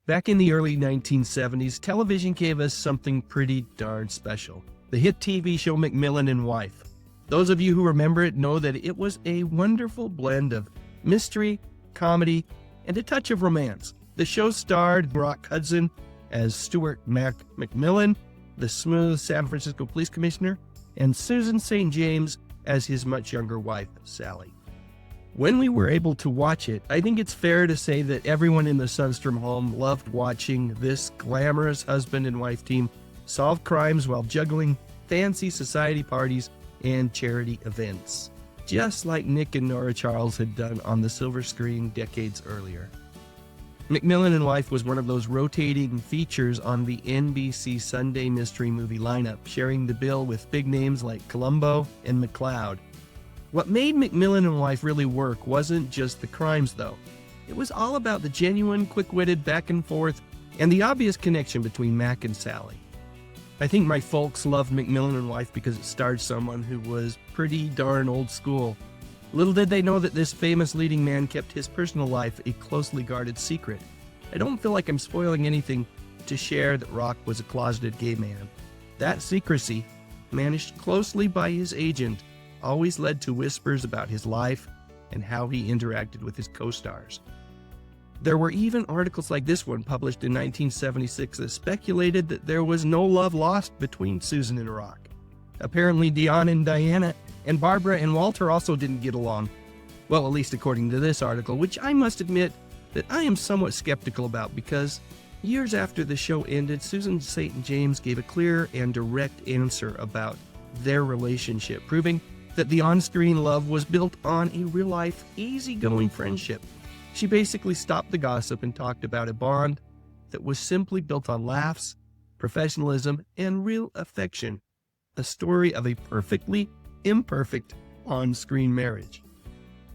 Back in the early 1970s, television gave us something pretty darn special. The hit TV show McMillan Wife. Those of you who remember it know that it was a wonderful blend of mystery, comedy, and a touch of romance. The show starred Hudson as Stuart McMillan, the smooth San Francisco police commissioner, and Susan St. James as his much younger wife, Sally. When we were able to watch it, I think it's fair to say that everyone in the Sundstrom home loved watching this glamorous husband and wife team solve crimes while juggling fancy society parties and charity events, just like Nick and Nora Charles had done on the silver screen decades earlier. McMillan Wife was one of those rotating features on the NBC Sunday mystery movie lineup, sharing the bill with big names like Columbo and McCloud. What made McMillan Wife really work wasn't just the crimes, though. It was all about the genuine, quick-witted back and forth and the obvious connection between Mac and Sally. I think my folks loved McMillan Wife because it starred someone who was pretty darn old school. Little did they know that this famous leading man kept his personal life a closely guarded secret. I don't feel like I'm spoiling anything to share that Rock was a closeted gay man. That secrecy, managed closely by his agent, always led to whispers about his life and how he interacted with his co-stars. There were even articles like this one published in 1976 that speculated that there was no love lost between Susan and Rock. Apparently Dion and Diana and Barbara and Walter also didn't get along. Well, at least according to this article, which I must admit that I am somewhat skeptical about because years after the show ended, Susan St. James gave a clear and direct answer about their relationship, proving that the on-screen love was built on a real-life, easygoing friendship. She basically stopped the gossip and talked about a bond that was simply built on laughs, professionalism, and real affection. A story of a perfectly imperfect on-screen marriage.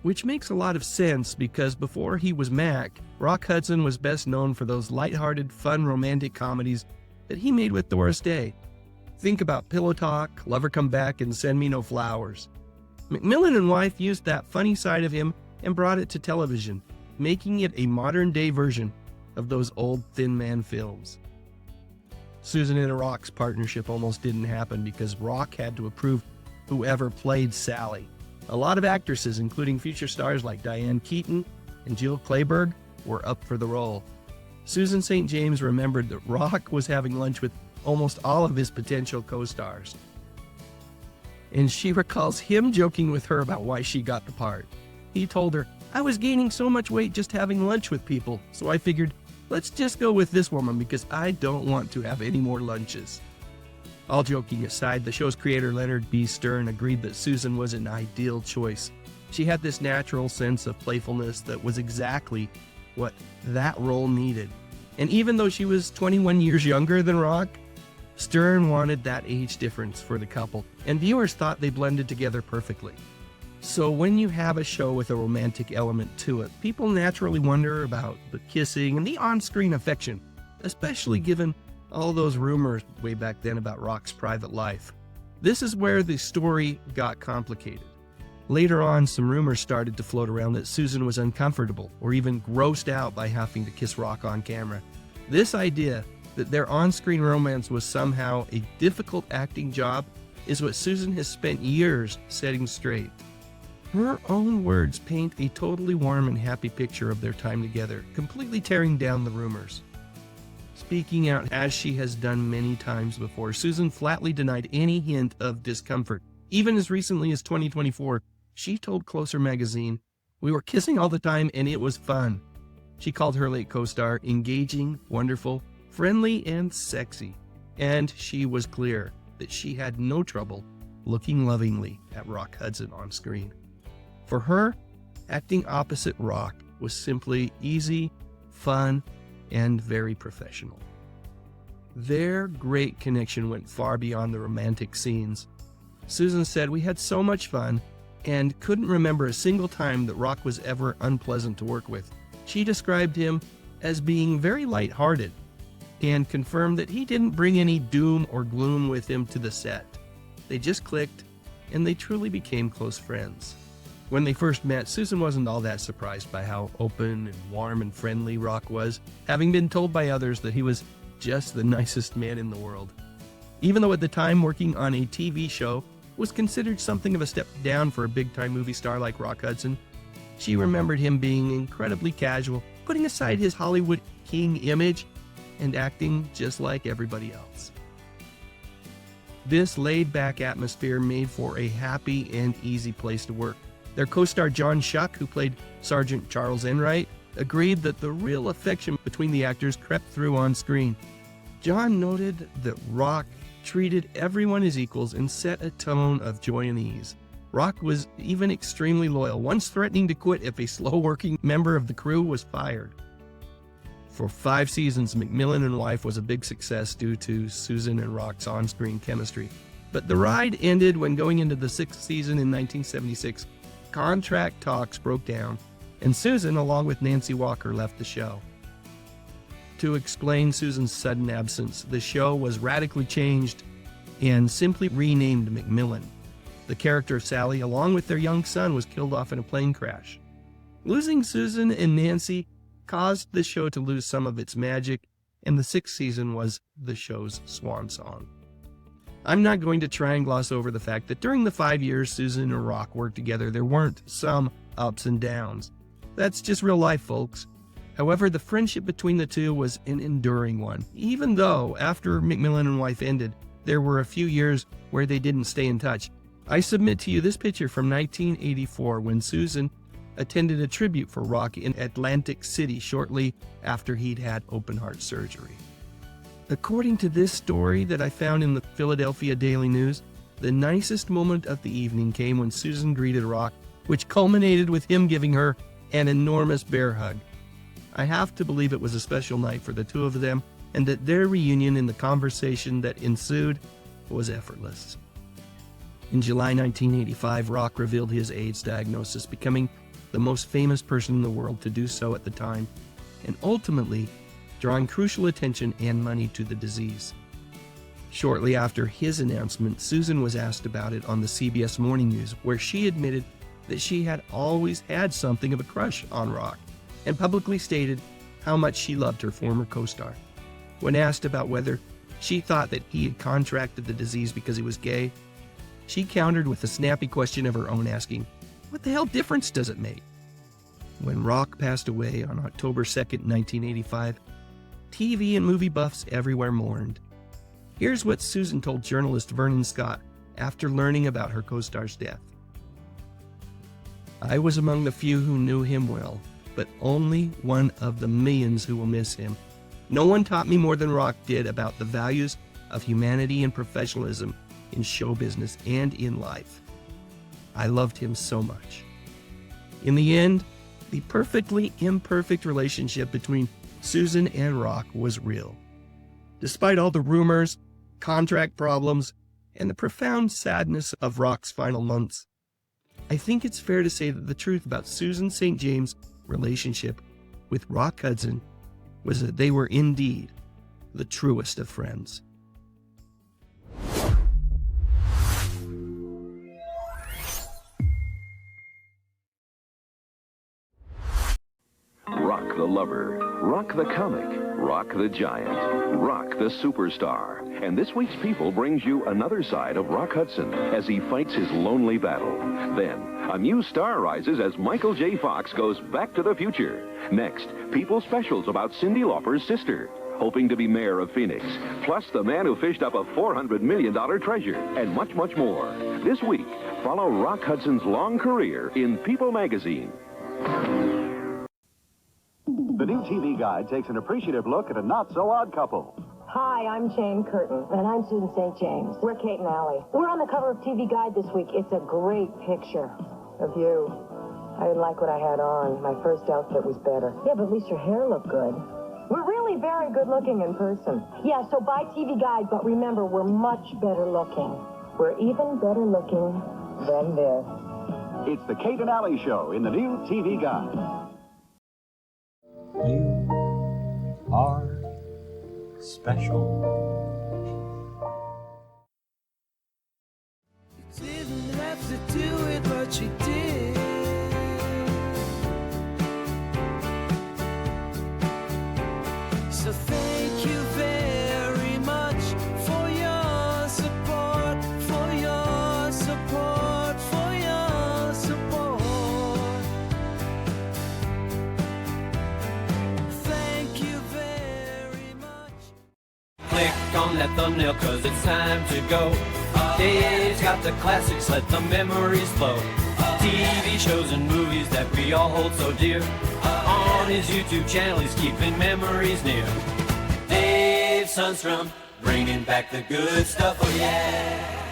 Which makes a lot of sense because before he was Mac, Rock Hudson was best known for those lighthearted, fun romantic comedies that he made with Doris Day. Think about Pillow Talk, Lover Come Back, and Send Me No Flowers. McMillan Wife used that funny side of him and brought it to television, making it a modern-day version of those old Thin Man films. Susan and Rock's partnership almost didn't happen because Rock had to approve whoever played Sally. A lot of actresses, including future stars like Diane Keaton and Jill Clayburgh, were up for the role. Susan St. James remembered that Rock was having lunch with almost all of his potential co-stars, and she recalls him joking with her about why she got the part. He told her, "I was gaining so much weight just having lunch with people, so I figured, let's just go with this woman because I don't want to have any more lunches." All joking aside, the show's creator Leonard B. Stern agreed that Susan was an ideal choice. She had this natural sense of playfulness that was exactly what that role needed. And even though she was 21 years younger than Rock, Stern wanted that age difference for the couple, and viewers thought they blended together perfectly. So when you have a show with a romantic element to it, people naturally wonder about the kissing and the on-screen affection, especially given all those rumors way back then about Rock's private life. This is where the story got complicated. Later on, some rumors started to float around that Susan was uncomfortable or even grossed out by having to kiss Rock on camera. This idea that their on-screen romance was somehow a difficult acting job is what Susan has spent years setting straight. Her own words paint a totally warm and happy picture of their time together, completely tearing down the rumors. Speaking out as she has done many times before, Susan flatly denied any hint of discomfort. Even as recently as 2024, she told Closer magazine, "We were kissing all the time and it was fun." She called her late co-star engaging, wonderful, friendly, and sexy. And she was clear that she had no trouble looking lovingly at Rock Hudson on screen. For her, acting opposite Rock was simply easy, fun, and very professional. Their great connection went far beyond the romantic scenes. Susan said, "We had so much fun and couldn't remember a single time that Rock was ever unpleasant to work with." She described him as being very lighthearted and confirmed that he didn't bring any doom or gloom with him to the set. They just clicked and they truly became close friends. When they first met, Susan wasn't all that surprised by how open and warm and friendly Rock was, having been told by others that he was just the nicest man in the world. Even though at the time working on a TV show was considered something of a step down for a big-time movie star like Rock Hudson, she remembered him being incredibly casual, putting aside his Hollywood king image and acting just like everybody else. This laid-back atmosphere made for a happy and easy place to work. Their co-star John Schuck, who played Sergeant Charles Enright, agreed that the real affection between the actors crept through on screen. John noted that Rock treated everyone as equals and set a tone of joy and ease. Rock was even extremely loyal, once threatening to quit if a slow-working member of the crew was fired. For 5 seasons, McMillan Wife was a big success due to Susan and Rock's on-screen chemistry. But the ride ended when, going into the 6th season in 1976, contract talks broke down, and Susan, along with Nancy Walker, left the show. To explain Susan's sudden absence, the show was radically changed and simply renamed McMillan. The character of Sally, along with their young son, was killed off in a plane crash. Losing Susan and Nancy caused the show to lose some of its magic, and the 6th season was the show's swan song. I'm not going to try and gloss over the fact that during the 5 years Susan and Rock worked together, there weren't some ups and downs. That's just real life, folks. However, the friendship between the two was an enduring one, even though after McMillan Wife ended, there were a few years where they didn't stay in touch. I submit to you this picture from 1984 when Susan attended a tribute for Rock in Atlantic City shortly after he'd had open-heart surgery. According to this story that I found in the Philadelphia Daily News, the nicest moment of the evening came when Susan greeted Rock, which culminated with him giving her an enormous bear hug. I have to believe it was a special night for the two of them, and that their reunion and the conversation that ensued was effortless. In July 1985, Rock revealed his AIDS diagnosis, becoming the most famous person in the world to do so at the time, and ultimately drawing crucial attention and money to the disease. Shortly after his announcement, Susan was asked about it on the CBS Morning News, where she admitted that she had always had something of a crush on Rock, and publicly stated how much she loved her former co-star. When asked about whether she thought that he had contracted the disease because he was gay, she countered with a snappy question of her own, asking, "What the hell difference does it make?" When Rock passed away on October 2nd, 1985, TV and movie buffs everywhere mourned. Here's what Susan told journalist Vernon Scott after learning about her co-star's death. "I was among the few who knew him well, but only one of the millions who will miss him. No one taught me more than Rock did about the values of humanity and professionalism in show business and in life. I loved him so much." In the end, the perfectly imperfect relationship between Susan and Rock was real. Despite all the rumors, contract problems, and the profound sadness of Rock's final months, I think it's fair to say that the truth about Susan St. James' relationship with Rock Hudson was that they were indeed the truest of friends. Rock the lover, Rock the comic, Rock the giant, Rock the superstar. And this week's People brings you another side of Rock Hudson as he fights his lonely battle. Then, a new star rises as Michael J. Fox goes back to the future. Next, People specials about Cyndi Lauper's sister, hoping to be mayor of Phoenix, plus the man who fished up a $400 million treasure, and much, much more. This week, follow Rock Hudson's long career in People magazine. The new TV Guide takes an appreciative look at a not-so-odd couple. Hi, I'm Jane Curtin. And I'm Susan St. James. We're Kate and Allie. We're on the cover of TV Guide this week. It's a great picture of you. I didn't like what I had on. My first outfit was better. Yeah, but at least your hair looked good. We're really very good looking in person. Yeah, so buy TV Guide, but remember, we're much better looking. We're even better looking than this. It's the Kate and Allie Show in the new TV Guide. You are special. You didn't have to do it, but you did. thank you very much for your support, for your support, for your support. Thank you very much. Click on that thumbnail cause it's time to go. Dave's got the classics, let the memories flow. TV shows and movies that we all hold so dear. On his YouTube channel he's keeping memories near. Dave Sundstrom, bringing back the good stuff, oh yeah.